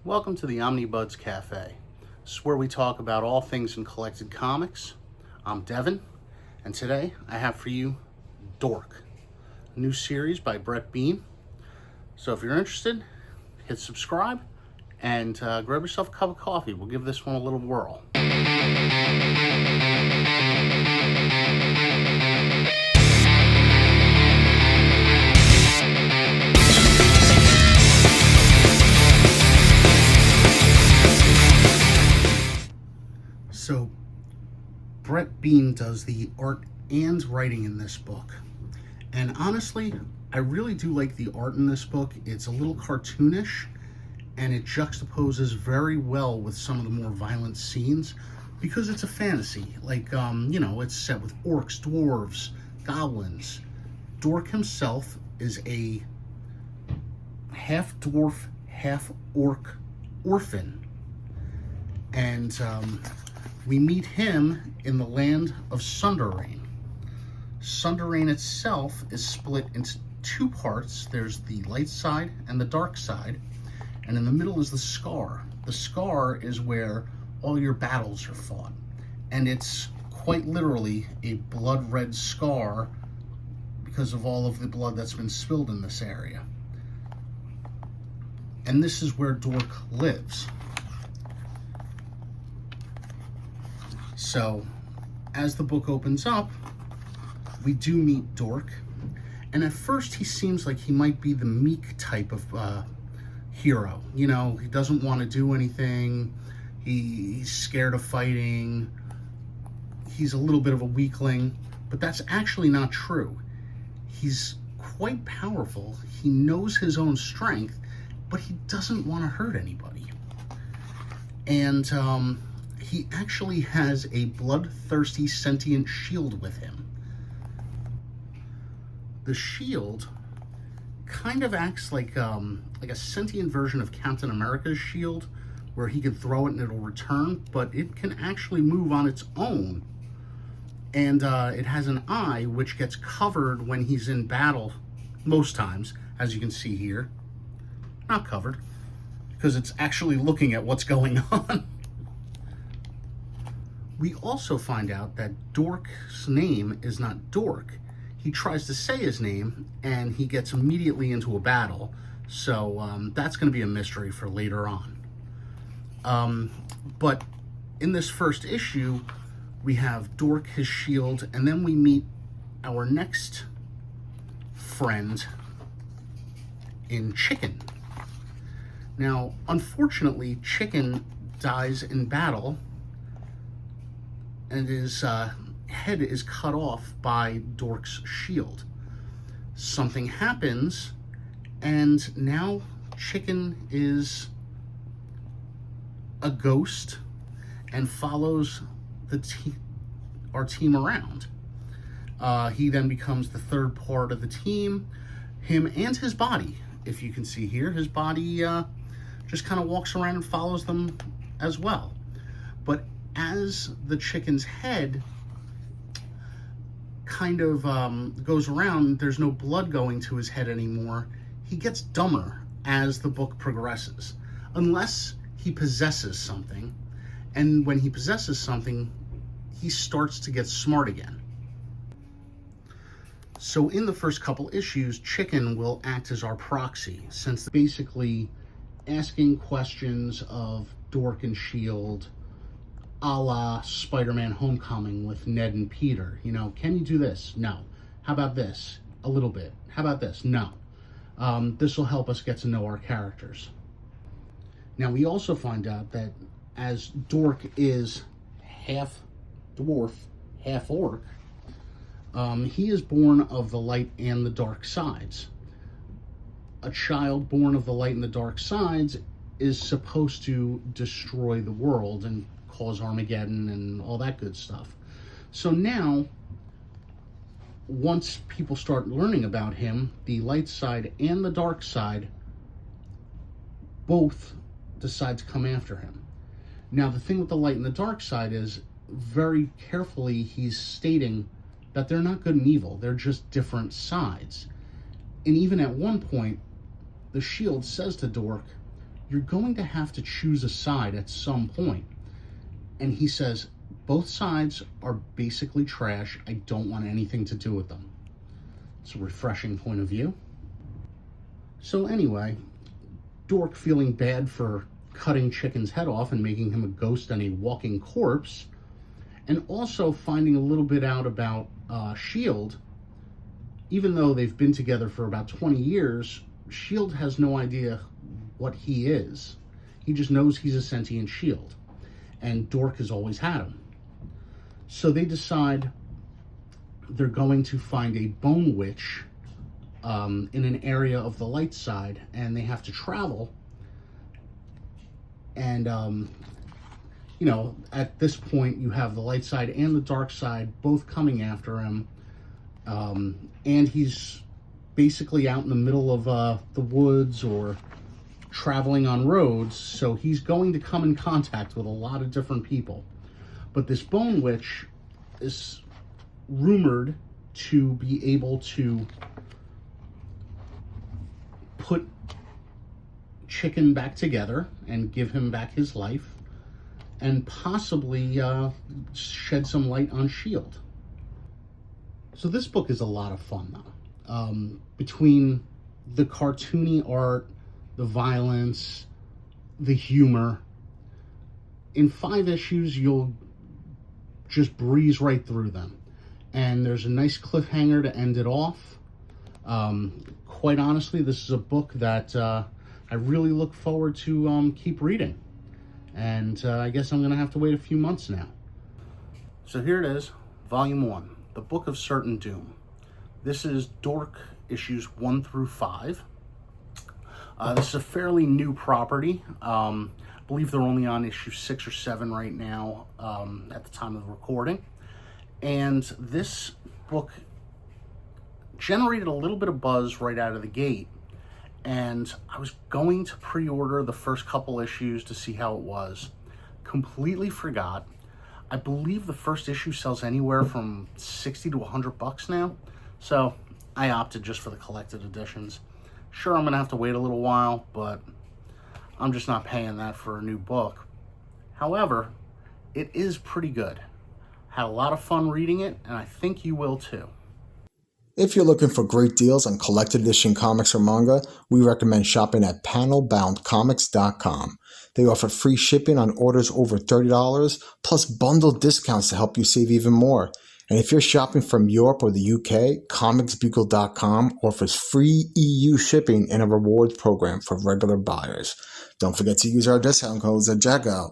Welcome to the Omnibuds Cafe. This is where we talk about all things in collected comics. I'm Devin, and today I have for you Dork, a new series by Brett Bean. So if you're interested, hit subscribe and grab yourself a cup of coffee. We'll give this one a little whirl. So, Brett Bean does the art and writing in this book. And honestly, I really do like the art in this book. It's a little cartoonish, and it juxtaposes very well with some of the more violent scenes because it's a fantasy. Like, it's set with orcs, dwarves, goblins. Dork himself is a half-dwarf, half-orc orphan. And, we meet him in the land of Sunderain. Sunderain itself is split into two parts. There's the light side and the dark side, and in the middle is the Scar. The Scar is where all your battles are fought, and it's quite literally a blood red scar because of all of the blood that's been spilled in this area. And this is where Dork lives. So, as the book opens up, we do meet Dork, and at first he seems like he might be the meek type of hero. You know, he doesn't want to do anything, he's scared of fighting, he's a little bit of a weakling, but that's actually not true. He's quite powerful, he knows his own strength, but he doesn't want to hurt anybody. And, he actually has a bloodthirsty sentient shield with him. The shield kind of acts like a sentient version of Captain America's shield, where he can throw it and it'll return, but it can actually move on its own. And it has an eye which gets covered when he's in battle, most times, as you can see here. Not covered, because it's actually looking at what's going on. We also find out that Dork's name is not Dork. He tries to say his name, and he gets immediately into a battle. So that's going to be a mystery for later on. But in this first issue, we have Dork, his shield, and then we meet our next friend in Chicken. Now, unfortunately, Chicken dies in battle, and his head is cut off by Dork's shield. Something happens, and now Chicken is a ghost and follows our team around. He then becomes the third part of the team, him and his body. If you can see here, his body just kind of walks around and follows them as well. But as the chicken's head kind of goes around, there's no blood going to his head anymore. He gets dumber as the book progresses, unless he possesses something. And when he possesses something, he starts to get smart again. So in the first couple issues, Chicken will act as our proxy, since basically asking questions of Dork and Shield, a la Spider-Man Homecoming with Ned and Peter. You know, can you do this? No. How about this? A little bit. How about this? No. This will help us get to know our characters. Now, we also find out that as Dork is half dwarf, half orc, he is born of the light and the dark sides. A child born of the light and the dark sides is supposed to destroy the world and cause Armageddon and all that good stuff. So now, once people start learning about him, the light side and the dark side both decide to come after him. Now, the thing with the light and the dark side is, very carefully, he's stating that they're not good and evil, they're just different sides. And even at one point, the shield says to Dork, you're going to have to choose a side at some point. And he says, both sides are basically trash. I don't want anything to do with them. It's a refreshing point of view. So anyway, Dork, feeling bad for cutting Chicken's head off and making him a ghost and a walking corpse, and also finding a little bit out about S.H.I.E.L.D., even though they've been together for about 20 years, S.H.I.E.L.D. has no idea what he is. He just knows he's a sentient S.H.I.E.L.D., and Dork has always had him. So they decide they're going to find a bone witch in an area of the light side, and they have to travel. And, you know, at this point, you have the light side and the dark side both coming after him. And he's basically out in the middle of the woods or traveling on roads, so he's going to come in contact with a lot of different people. But this bone witch is rumored to be able to put Chicken back together and give him back his life, and possibly shed some light on S.H.I.E.L.D. So this book is a lot of fun, though. Between the cartoony art, the violence, the humor, in 5 issues, you'll just breeze right through them. And there's a nice cliffhanger to end it off. Quite honestly, this is a book that I really look forward to keep reading. And I guess I'm going to have to wait a few months now. So here it is, Volume 1, The Book of Certain Doom. This is Dork issues 1 through 5. This is a fairly new property. I believe they're only on issue 6 or 7 right now at the time of the recording. And this book generated a little bit of buzz right out of the gate. And I was going to pre-order the first couple issues to see how it was. Completely forgot. I believe the first issue sells anywhere from $60 to $100 now. So I opted just for the collected editions. Sure, I'm going to have to wait a little while, but I'm just not paying that for a new book. However, it is pretty good. Had a lot of fun reading it, and I think you will too. If you're looking for great deals on collected edition comics or manga, we recommend shopping at panelboundcomics.com. They offer free shipping on orders over $30, plus bundled discounts to help you save even more. And if you're shopping from Europe or the UK, comicsbugle.com offers free EU shipping and a rewards program for regular buyers. Don't forget to use our discount codes at checkout.